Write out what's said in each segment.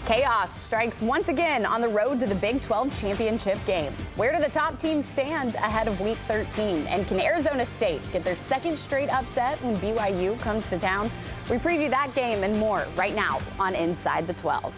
Chaos strikes once again on the road to the Big 12 championship game. Where do the top teams stand ahead of Week 13? And can Arizona State get their second straight upset when BYU comes to town? We preview that game and more right now on Inside the 12.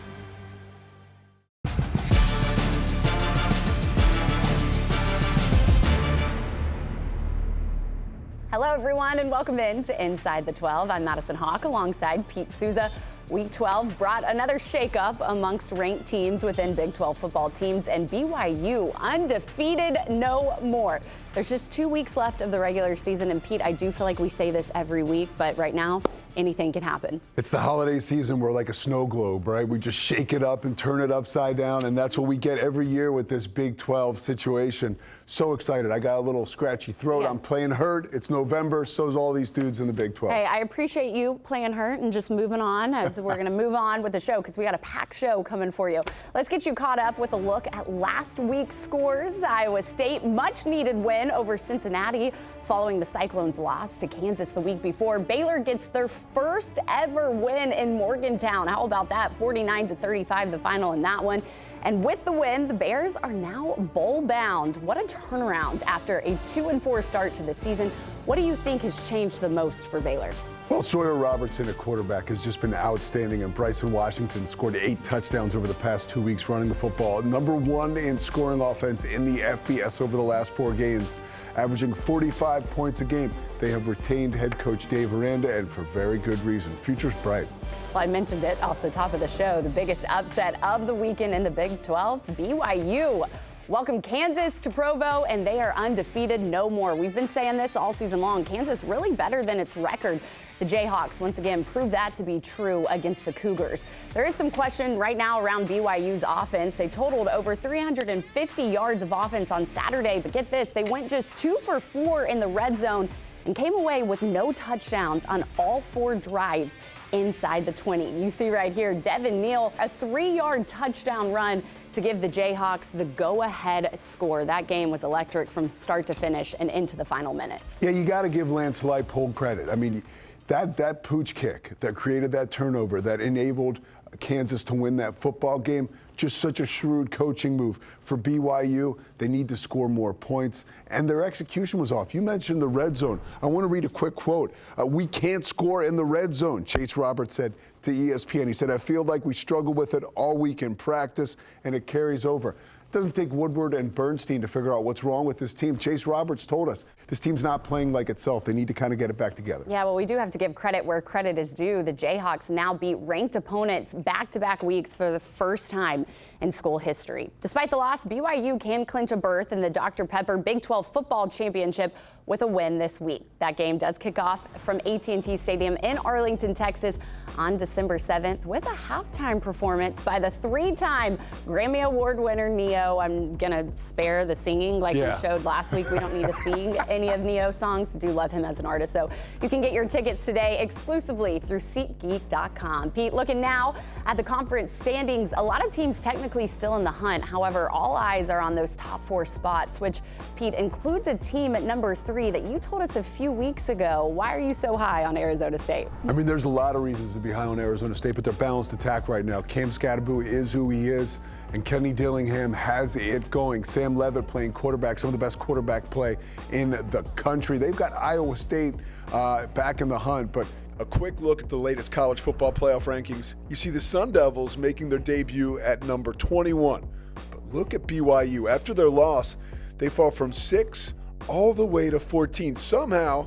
Hello, everyone, and welcome in to Inside the 12. I'm Madison Hawk alongside Pete Souza. Week 12 brought another shakeup amongst ranked teams within Big 12 football teams, and BYU undefeated no more. There's just 2 weeks left of the regular season, and Pete, I do feel like we say this every week, but right now, anything can happen. It's the holiday season. We're like a snow globe, right? We just shake it up and turn it upside down, and that's what we get every year with this Big 12 situation. So excited. I got a little scratchy throat. I'm playing hurt. It's November. So's all these dudes in the Big 12. Hey, I appreciate you playing hurt and just moving on as we're going to move on with the show because we got a packed show coming for you. Let's get you caught up with a look at last week's scores. Iowa State, much needed win over Cincinnati following the Cyclones' loss to Kansas the week before. Baylor gets their first ever win in Morgantown. How about that? 49-35 the final in that one. And with the win, the Bears are now bowl bound. What a turnaround after a 2-4 start to the season. What do you think has changed the most for Baylor? Well, Sawyer Robertson, a quarterback, has just been outstanding, and Bryson Washington scored 8 touchdowns over the past 2 weeks running the football. Number 1 in scoring offense in the FBS over the last 4 games, averaging 45 points a game. They have retained head coach Dave Aranda, and for very good reason. Future's bright. Well, I mentioned it off the top of the show. The biggest upset of the weekend in the Big 12, BYU. Welcome Kansas to Provo, and they are undefeated no more. We've been saying this all season long. Kansas really better than its record. The Jayhawks once again proved that to be true against the Cougars. There is some question right now around BYU's offense. They totaled over 350 yards of offense on Saturday, but get this, they went just 2 for 4 in the red zone and came away with no touchdowns on all 4 drives inside the 20. You see right here, Devin Neal, a 3-yard touchdown run to give the Jayhawks the go-ahead score. That game was electric from start to finish and into the final minutes. Yeah, you got to give Lance Leipold credit. I mean, that pooch kick that created that turnover, that enabled Kansas to win that football game, just such a shrewd coaching move for BYU. They need to score more points, and their execution was off. You mentioned the red zone. I want to read a quick quote. We can't score in the red zone, Chase Roberts said to ESPN. He said, I feel like we struggle with it all week in practice, and it carries over. It doesn't take Woodward and Bernstein to figure out what's wrong with this team. Chase Roberts told us this team's not playing like itself. They need to kind of get it back together. Yeah, well, we do have to give credit where credit is due. The Jayhawks now beat ranked opponents back-to-back weeks for the first time in school history. Despite the loss, BYU can clinch a berth in the Dr. Pepper Big 12 Football Championship with a win this week. That game does kick off from AT&T Stadium in Arlington, Texas on December 7th with a halftime performance by the 3-time Grammy Award winner Neo. I'm going to spare the singing like we showed last week. We don't need to sing any of Neo's songs. Do love him as an artist, though. You can get your tickets today exclusively through SeatGeek.com. Pete, looking now at the conference standings, a lot of teams technically still in the hunt. However, all eyes are on those top 4 spots, which, Pete, includes a team at number 3 that you told us a few weeks ago. Why are you so high on Arizona State? I mean, there's a lot of reasons to be high on Arizona State, but they're balanced attack right now. Cam Scatterboot is who he is, and Kenny Dillingham has it going. Sam Levitt playing quarterback, some of the best quarterback play in the country. They've got Iowa State back in the hunt, but a quick look at the latest college football playoff rankings. You see the Sun Devils making their debut at number 21. But look at BYU. After their loss, they fall from 6 all the way to 14. Somehow,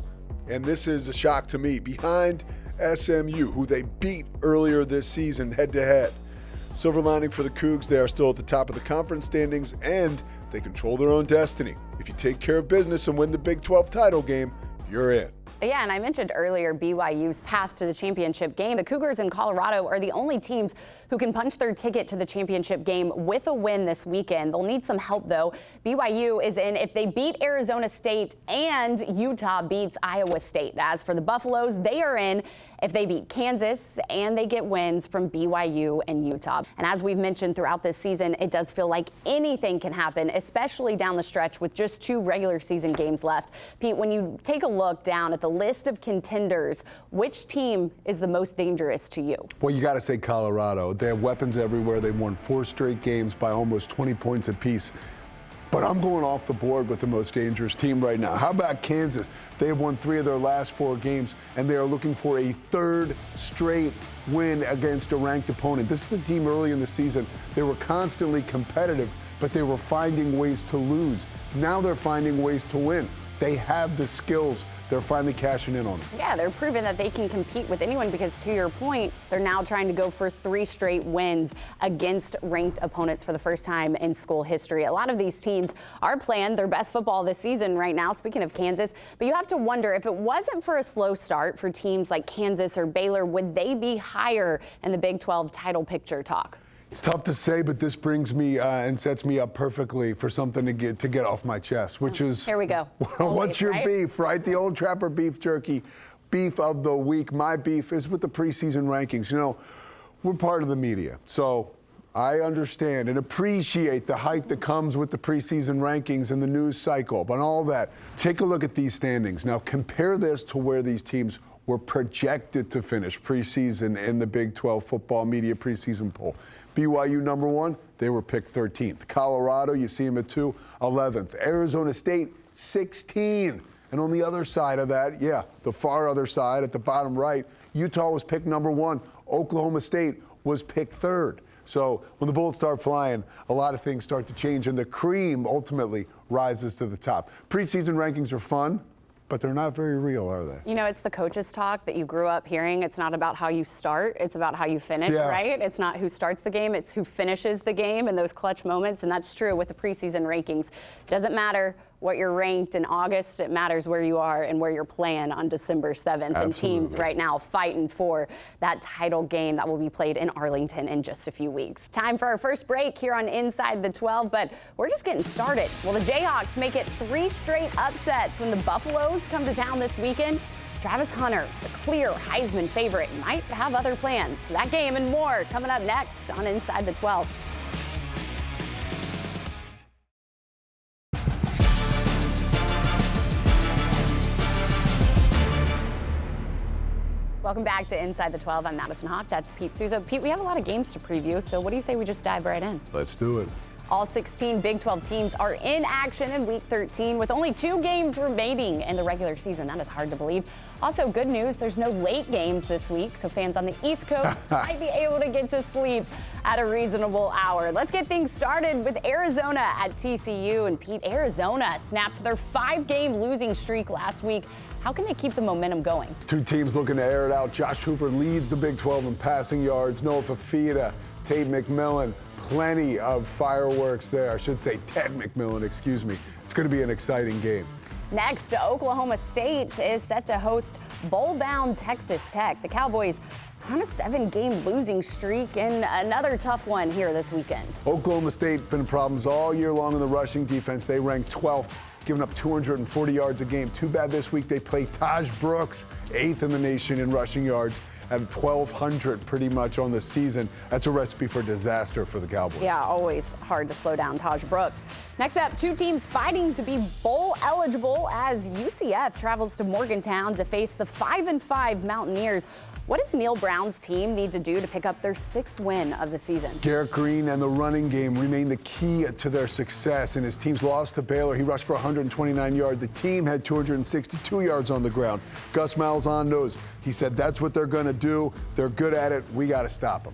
and this is a shock to me, behind SMU, who they beat earlier this season head-to-head. Silver lining for the Cougs, they are still at the top of the conference standings, and they control their own destiny. If you take care of business and win the Big 12 title game, you're in. Yeah, and I mentioned earlier BYU's path to the championship game. The Cougars in Colorado are the only teams who can punch their ticket to the championship game with a win this weekend. They'll need some help, though. BYU is in if they beat Arizona State and Utah beats Iowa State. As for the Buffaloes, they are in if they beat Kansas and they get wins from BYU and Utah. And as we've mentioned throughout this season, it does feel like anything can happen, especially down the stretch with just 2 regular season games left. Pete, when you take a look down at the list of contenders, which team is the most dangerous to you? Well, you got to say Colorado. They have weapons everywhere. They've won 4 straight games by almost 20 points apiece. But I'm going off the board with the most dangerous team right now. How about Kansas? They have won 3 of their last 4 games, and they are looking for a 3rd straight win against a ranked opponent. This is a team early in the season. They were constantly competitive, but they were finding ways to lose. Now they're finding ways to win. They have the skills. They're finally cashing in on them. Yeah, they're proving that they can compete with anyone because, to your point, they're now trying to go for 3 straight wins against ranked opponents for the first time in school history. A lot of these teams are playing their best football this season right now, speaking of Kansas. But you have to wonder, if it wasn't for a slow start for teams like Kansas or Baylor, would they be higher in the Big 12 title picture talk? It's tough to say, but this brings me and sets me up perfectly for something to get off my chest, which is, here we go. What's your beef, right? The Old Trapper beef jerky beef of the week. My beef is with the preseason rankings. You know, we're part of the media, so I understand and appreciate the hype that comes with the preseason rankings and the news cycle, but all that. Take a look at these standings. Now, compare this to where these teams were projected to finish preseason in the Big 12 football media preseason poll. BYU number 1, they were picked 13th. Colorado, you see them at 2, 11th. Arizona State, 16. And on the other side of that, the far other side at the bottom right, Utah was picked number 1. Oklahoma State was picked 3rd. So when the Bullets start flying, a lot of things start to change, and the cream ultimately rises to the top. Preseason rankings are fun, but they're not very real, are they? You know, it's the coaches talk that you grew up hearing. It's not about how you start, it's about how you finish, right? It's not who starts the game, it's who finishes the game in those clutch moments, and that's true with the preseason rankings. Doesn't matter what you're ranked in August, it matters where you are and where you're playing on December 7th. Absolutely. And teams right now fighting for that title game that will be played in Arlington in just a few weeks. Time for our first break here on Inside the 12, but we're just getting started. Will the Jayhawks make it 3 straight upsets when the Buffaloes come to town this weekend? Travis Hunter, the clear Heisman favorite, might have other plans. That game and more coming up next on Inside the 12. Welcome back to Inside the 12. I'm Madison Hawk. That's Pete Souza. Pete, we have a lot of games to preview, so what do you say we just dive right in? Let's do it. All 16 Big 12 teams are in action in Week 13 with only 2 games remaining in the regular season. That is hard to believe. Also, good news, there's no late games this week, so fans on the East Coast might be able to get to sleep at a reasonable hour. Let's get things started with Arizona at TCU. And Pete, Arizona snapped their 5-game losing streak last week. How can they keep the momentum going? 2 teams looking to air it out. Josh Hoover leads the Big 12 in passing yards. Noah Fafita, Tate McMillan, plenty of fireworks there. I should say Ted McMillan, excuse me. It's going to be an exciting game. Next, Oklahoma State is set to host bowl-bound Texas Tech. The Cowboys on a 7-game losing streak and another tough one here this weekend. Oklahoma State been in problems all year long in the rushing defense. They ranked 12th, giving up 240 yards a game. Too bad this week they play Taj Brooks, 8th in the nation in rushing yards, at 1,200 pretty much on the season. That's a recipe for disaster for the Cowboys. Yeah, always hard to slow down Taj Brooks. Next up, 2 teams fighting to be bowl eligible as UCF travels to Morgantown to face the 5-5 Mountaineers. What does Neil Brown's team need to do to pick up their 6th win of the season? Garrett Green and the running game remain the key to their success. And his team's lost to Baylor. He rushed for 129 yards. The team had 262 yards on the ground. Gus Malzahn knows. He said that's what they're going to do. They're good at it. We got to stop them.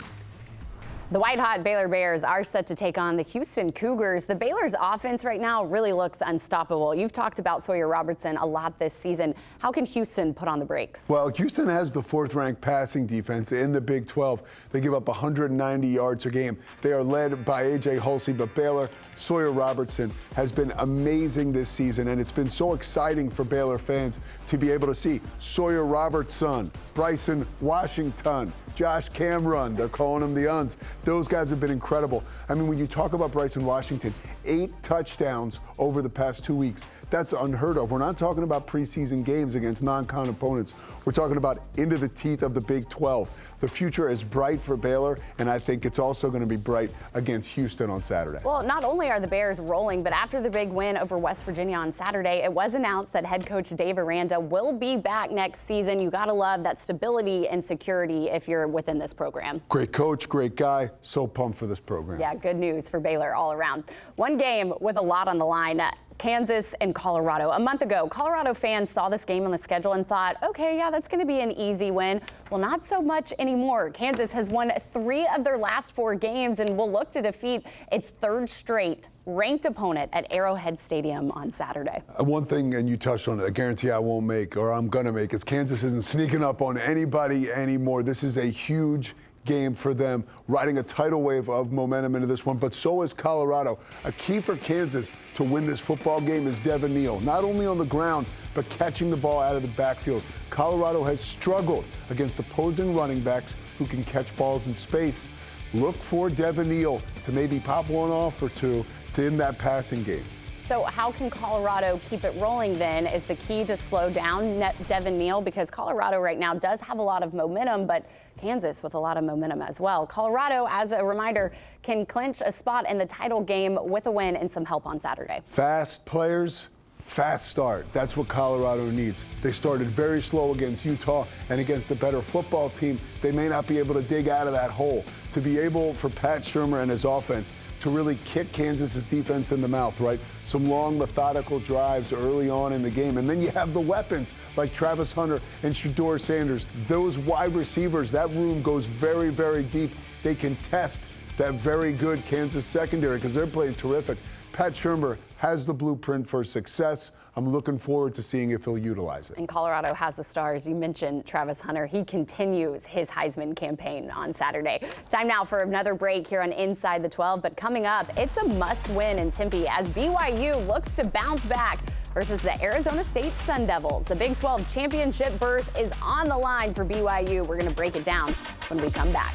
The white-hot Baylor Bears are set to take on the Houston Cougars. The Baylor's offense right now really looks unstoppable. You've talked about Sawyer Robertson a lot this season. How can Houston put on the brakes? Well, Houston has the 4th-ranked passing defense in the Big 12. They give up 190 yards a game. They are led by A.J. Hulsey, but Baylor, Sawyer Robertson, has been amazing this season, and it's been so exciting for Baylor fans to be able to see Sawyer Robertson, Bryson Washington, Josh Cameron, they're calling them the Uns. Those guys have been incredible. I mean, when you talk about Bryson Washington, 8 touchdowns over the past 2 weeks. That's unheard of. We're not talking about preseason games against non-con opponents. We're talking about into the teeth of the Big 12. The future is bright for Baylor, and I think it's also going to be bright against Houston on Saturday. Well, not only are the Bears rolling, but after the big win over West Virginia on Saturday, it was announced that head coach Dave Aranda will be back next season. You got to love that stability and security if you're within this program. Great coach, great guy. So pumped for this program. Yeah, good news for Baylor all around. One game with a lot on the line. Kansas and Colorado. A month ago, Colorado fans saw this game on the schedule and thought, okay, yeah, that's going to be an easy win. Well, not so much anymore. Kansas has won 3 of their last 4 games and will look to defeat its 3rd straight ranked opponent at Arrowhead Stadium on Saturday. One thing, and you touched on it, I guarantee I won't make, or I'm going to make, is Kansas isn't sneaking up on anybody anymore. This is a huge game for them, riding a tidal wave of momentum into this one, but so is Colorado. A key for Kansas to win this football game is Devin Neal, not only on the ground, but catching the ball out of the backfield. Colorado has struggled against opposing running backs who can catch balls in space. Look for Devin Neal to maybe pop one off or two to end that passing game. So how can Colorado keep it rolling then is the key to slow down Devin Neal, because Colorado right now does have a lot of momentum, but Kansas with a lot of momentum as well. Colorado, as a reminder, can clinch a spot in the title game with a win and some help on Saturday. Fast players, fast start. That's what Colorado needs. They started very slow against Utah, and against a better football team, they may not be able to dig out of that hole. To be able for Pat Shurmur and his offense to really kick Kansas's defense in the mouth, right? Some long, methodical drives early on in the game. And then you have the weapons like Travis Hunter and Shedeur Sanders. Those wide receivers, that room goes very, very deep. They can test that very good Kansas secondary because they're playing terrific. Pat Shurmur has the blueprint for success. I'm looking forward to seeing if he'll utilize it. And Colorado has the stars. You mentioned Travis Hunter. He continues his Heisman campaign on Saturday. Time now for another break here on Inside the 12. But coming up, it's a must-win in Tempe as BYU looks to bounce back versus the Arizona State Sun Devils. The Big 12 championship berth is on the line for BYU. We're going to break it down when we come back.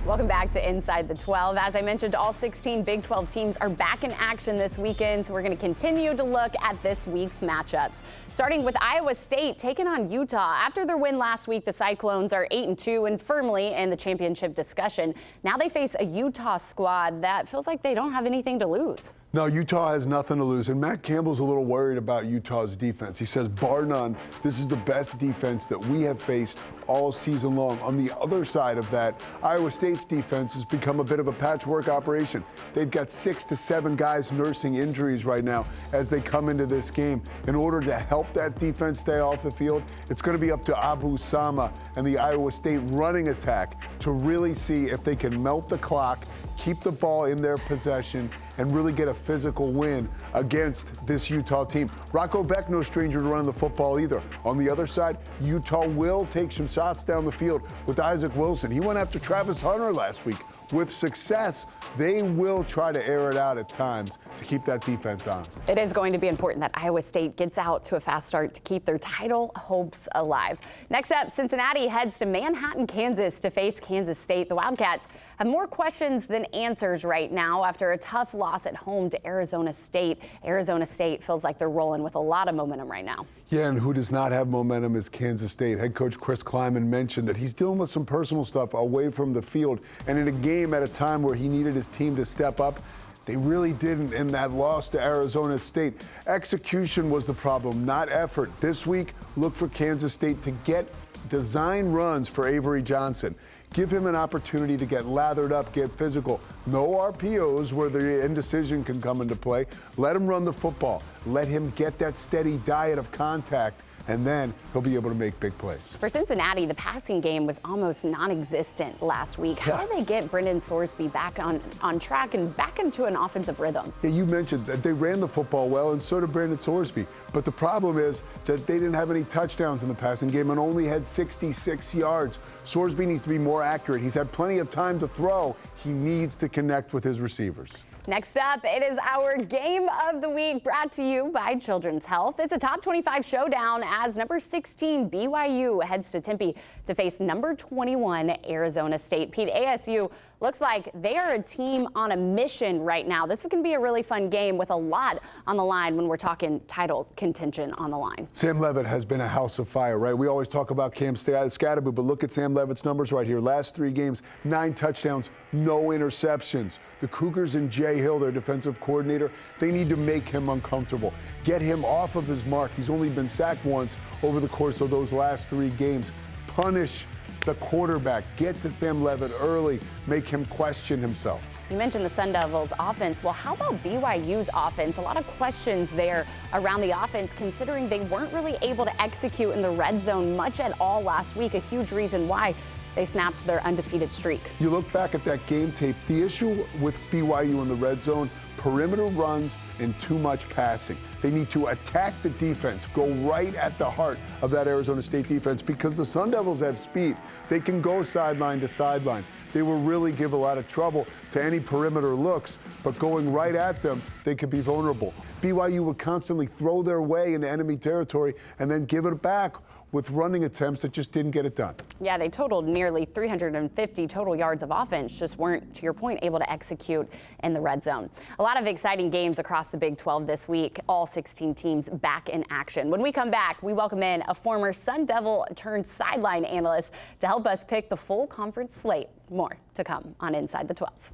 Welcome back to Inside the 12. As I mentioned, all 16 Big 12 teams are back in action this weekend, so we're going to continue to look at this week's matchups. Starting with Iowa State taking on Utah. After their win last week, the Cyclones are 8-2 and firmly in the championship discussion. Now they face a Utah squad that feels like they don't have anything to lose. No, Utah has nothing to lose, and Matt Campbell's a little worried about Utah's defense. He says, bar none, this is the best defense that we have faced all season long. On the other side of that, Iowa State's defense has become a bit of a patchwork operation. They've got 6 to 7 guys nursing injuries right now as they come into this game. In order to help that defense stay off the field, it's going to be up to Abu Sama and the Iowa State running attack to really see if they can melt the clock, keep the ball in their possession, and really get a physical win against this Utah team. Rocco Beck, no stranger to running the football either. On the other side, Utah will take some shots down the field with Isaac Wilson. He went after Travis Hunter last week. With success, they will try to air it out at times to keep that defense on. It is going to be important that Iowa State gets out to a fast start to keep their title hopes alive. Next up, Cincinnati heads to Manhattan, Kansas to face Kansas State. The Wildcats have more questions than answers right now after a tough loss at home to Arizona State. Arizona State feels like they're rolling with a lot of momentum right now. Yeah, and who does not have momentum is Kansas State. Head coach Chris Kleiman mentioned that he's dealing with some personal stuff away from the field. And in a game at a time where he needed his team to step up, they really didn't in that loss to Arizona State. Execution was the problem, not effort. This week, look for Kansas State to get design runs for Avery Johnson. Give him an opportunity to get lathered up, get physical. No RPOs where the indecision can come into play. Let him run the football. Let him get that steady diet of contact, and then he'll be able to make big plays. For Cincinnati, the passing game was almost non-existent last week. How do they get Brendan Sorsby back on track and back into an offensive rhythm? Yeah, you mentioned that they ran the football well, and so did Brandon Sorsby. But the problem is that they didn't have any touchdowns in the passing game and only had 66 yards. Sorsby needs to be more accurate. He's had plenty of time to throw. He needs to connect with his receivers. Next up, it is our Game of the Week brought to you by Children's Health. It's a top 25 showdown as number 16 BYU heads to Tempe to face number 21 Arizona State. Pete, ASU looks like they are a team on a mission right now. This is going to be a really fun game with a lot on the line when we're talking title contention on the line. Sam Levitt has been a house of fire, right? We always talk about Cam Scadaboo, but look at Sam Levitt's numbers right here. Last 3 games, 9 touchdowns, no interceptions. The Cougars and Jay Hill, their defensive coordinator, they need to make him uncomfortable. Get him off of his mark. He's only been sacked once over the course of those last 3 games. Punish the quarterback. Get to Sam Levitt early. Make him question himself. You mentioned the Sun Devils offense. Well, how about BYU's offense? A lot of questions there around the offense, considering they weren't really able to execute in the red zone much at all last week. A huge reason why they snapped their undefeated streak. You look back at that game tape, the issue with BYU in the red zone, perimeter runs and too much passing. They need to attack the defense, go right at the heart of that Arizona State defense, because the Sun Devils have speed. They can go sideline to sideline. They will really give a lot of trouble to any perimeter looks, but going right at them, they could be vulnerable. BYU would constantly throw their way into enemy territory and then give it back with running attempts that just didn't get it done. Yeah, they totaled nearly 350 total yards of offense, just weren't, to your point, able to execute in the red zone. A lot of exciting games across the Big 12 this week, all 16 teams back in action. When we come back, we welcome in a former Sun Devil turned sideline analyst to help us pick the full conference slate. More to come on Inside the 12.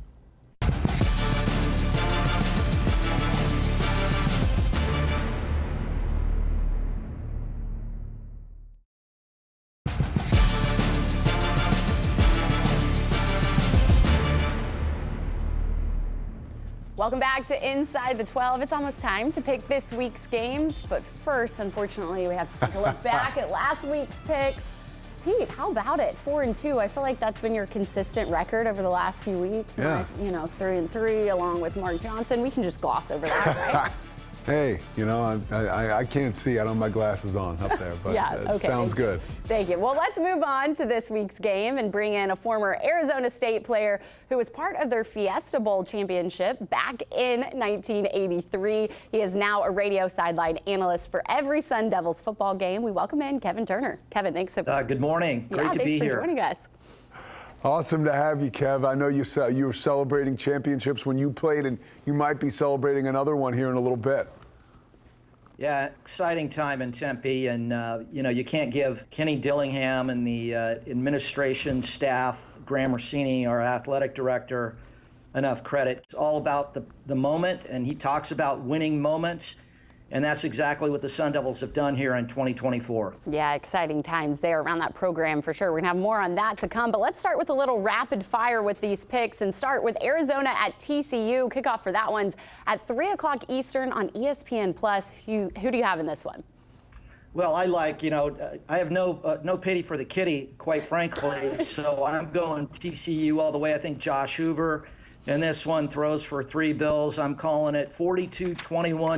Welcome back to Inside the 12. It's almost time to pick this week's games, but first, unfortunately, we have to take a look back at last week's picks. Pete, how about it? 4-2. I feel like that's been your consistent record over the last few weeks. Yeah. Like, 3-3, along with Mark Johnson. We can just gloss over that, right? Hey, I can't see. I don't have my glasses on up there, but Yeah, okay, it sounds good. Thank you. Well, let's move on to this week's game and bring in a former Arizona State player who was part of their Fiesta Bowl championship back in 1983. He is now a radio sideline analyst for every Sun Devils football game. We welcome in Kevin Turner. Kevin, thanks so much. Good morning. Great to be here. Thanks for joining us. Awesome to have you, Kev. I know you were celebrating championships when you played, and you might be celebrating another one here in a little bit. Yeah, exciting time in Tempe, and you can't give Kenny Dillingham and the administration staff, Graham Rossini, our athletic director, enough credit. It's all about the moment, and he talks about winning moments. And that's exactly what the Sun Devils have done here in 2024. Yeah, exciting times there around that program for sure. We're going to have more on that to come. But let's start with a little rapid fire with these picks and start with Arizona at TCU. Kickoff for that one's at 3 o'clock Eastern on ESPN+. Who do you have in this one? Well, I have no pity for the kitty, quite frankly. So I'm going TCU all the way. I think Josh Hoover in this one throws for 3 bills. I'm calling it 42-21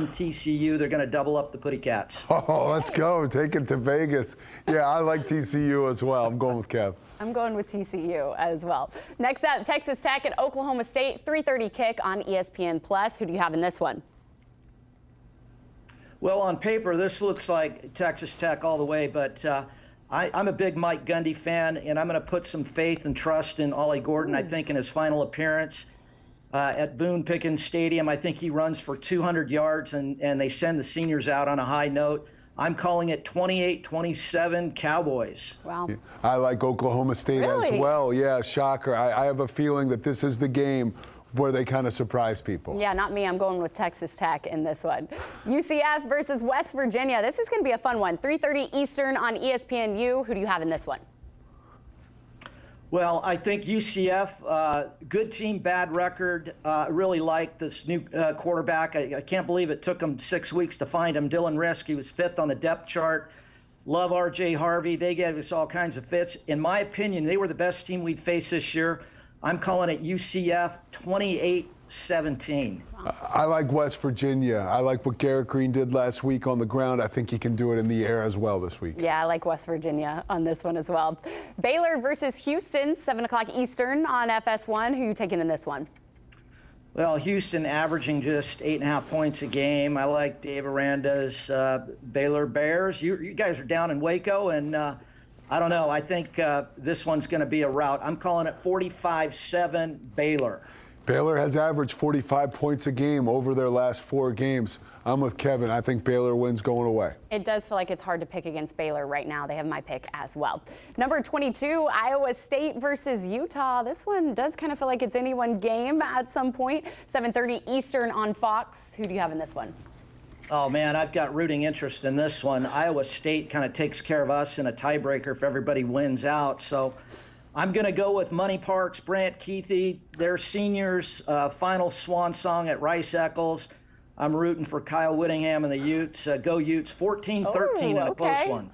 TCU. They're going to double up the Putty Cats. Oh, let's go. Take it to Vegas. Yeah, I like TCU as well. I'm going with Kev. I'm going with TCU as well. Next up, Texas Tech at Oklahoma State, 3:30 kick on ESPN+. Who do you have in this one? Well, on paper, this looks like Texas Tech all the way, but I'm a big Mike Gundy fan, and I'm going to put some faith and trust in Ollie Gordon. I think in his final appearance at Boone Pickens Stadium, I think he runs for 200 yards, and they send the seniors out on a high note. I'm calling it 28-27 Cowboys. Wow. I like Oklahoma State as well. Yeah, shocker. I have a feeling that this is the game where they kind of surprise people. Yeah, not me. I'm going with Texas Tech in this one. UCF versus West Virginia. This is going to be a fun one. 3:30 Eastern on ESPNU. Who do you have in this one? Well, I think UCF, good team, bad record. Really like this new quarterback. I can't believe it took them 6 weeks to find him. Dylan Risk, he was 5th on the depth chart. Love R.J. Harvey. They gave us all kinds of fits. In my opinion, they were the best team we'd faced this year. I'm calling it UCF 28-17. I like West Virginia. I like what Garrett Green did last week on the ground. I think he can do it in the air as well this week. Yeah, I like West Virginia on this one as well. Baylor versus Houston, 7 o'clock Eastern on FS1. Who are you taking in this one? Well, Houston averaging just 8.5 points a game. I like Dave Aranda's Baylor Bears. You guys are down in Waco, and I don't know. I think this one's going to be a rout. I'm calling it 45-7 Baylor. Baylor has averaged 45 points a game over their last 4 games. I'm with Kevin. I think Baylor wins going away. It does feel like it's hard to pick against Baylor right now. They have my pick as well. Number 22, Iowa State versus Utah. This one does kind of feel like it's anyone's game at some point. 7:30 Eastern on Fox. Who do you have in this one? Oh, man, I've got rooting interest in this one. Iowa State kind of takes care of us in a tiebreaker if everybody wins out. So I'm going to go with Money Parks, Brant Keithy, their seniors' final swan song at Rice-Eccles. I'm rooting for Kyle Whittingham and the Utes. Go Utes, 14-13 in a close one.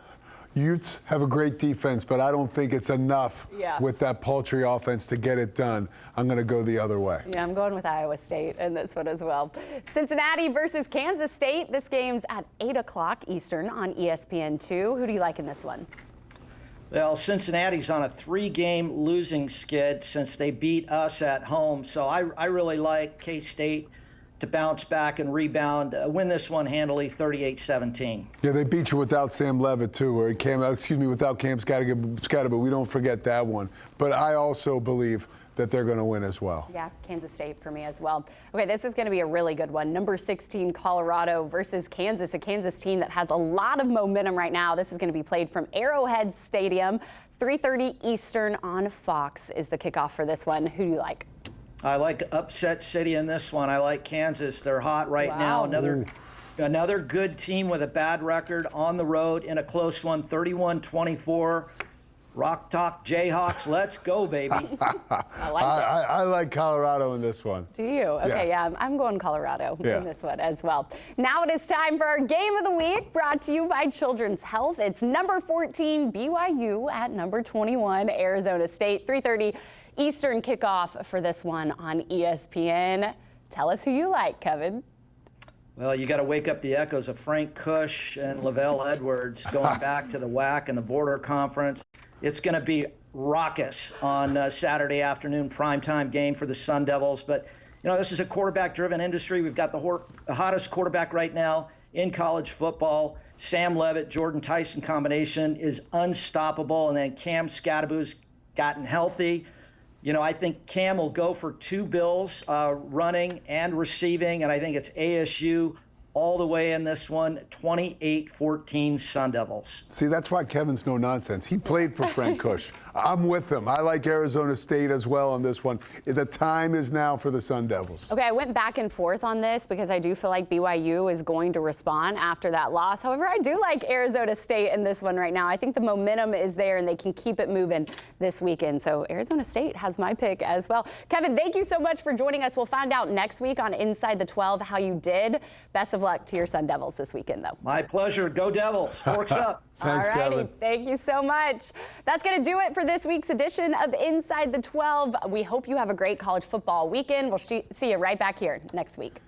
Utes have a great defense, but I don't think it's enough with that paltry offense to get it done. I'm going to go the other way. Yeah, I'm going with Iowa State in this one as well. Cincinnati versus Kansas State. This game's at 8 o'clock Eastern on ESPN2. Who do you like in this one? Well, Cincinnati's on a 3-game losing skid since they beat us at home. So I really like K-State to bounce back and rebound, win this one handily, 38-17. Yeah, they beat you without Sam Levitt too, or without Cam Scatterby. We don't forget that one. But I also believe that they're going to win as well. Yeah, Kansas State for me as well. Okay, this is going to be a really good one. Number 16, Colorado versus Kansas, a Kansas team that has a lot of momentum right now. This is going to be played from Arrowhead Stadium. 3:30 Eastern on Fox is the kickoff for this one. Who do you like? I like upset city in this one. I like Kansas. They're hot right now. Another good team with a bad record on the road in a close one, 31-24. Rock Talk Jayhawks, let's go, baby. I like it. I like Colorado in this one. Do you? Okay, yes. Yeah, I'm going Colorado in this one as well. Now it is time for our Game of the Week, brought to you by Children's Health. It's number 14, BYU at number 21, Arizona State. 3:30 Eastern kickoff for this one on ESPN. Tell us who you like, Kevin. Well, you got to wake up the echoes of Frank Cush and Lavelle Edwards going back to the WAC and the Border Conference. It's going to be raucous on Saturday afternoon primetime game for the Sun Devils. But, this is a quarterback-driven industry. We've got the hottest quarterback right now in college football. Sam Levitt, Jordan Tyson combination is unstoppable. And then Cam Scatterby's gotten healthy. I think Cam will go for 2 bills running and receiving, and I think it's ASU all the way in this one, 28-14 Sun Devils. See, that's why Kevin's no nonsense. He played for Frank Cush. I'm with him. I like Arizona State as well on this one. The time is now for the Sun Devils. Okay, I went back and forth on this because I do feel like BYU is going to respond after that loss. However, I do like Arizona State in this one right now. I think the momentum is there and they can keep it moving this weekend. So Arizona State has my pick as well. Kevin, thank you so much for joining us. We'll find out next week on Inside the 12 how you did. Best of luck to your Sun Devils this weekend, though. My pleasure. Go Devils. Forks up. Thanks, all righty. Kevin. Thank you so much. That's going to do it for this week's edition of Inside the 12. We hope you have a great college football weekend. We'll see you right back here next week.